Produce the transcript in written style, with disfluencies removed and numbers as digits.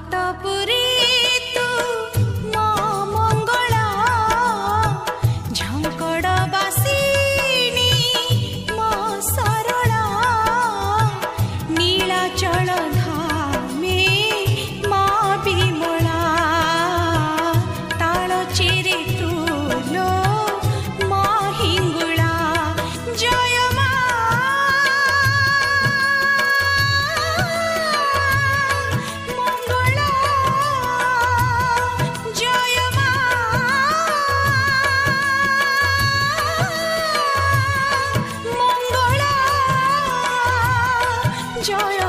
भटपुरी तू मा मंगला झंकड़बासिनी मा सरला नीलाचल धामे मा विमला तालचेरे तुलो मा हिंगुला जय मा मंगला जय मा मंगला जय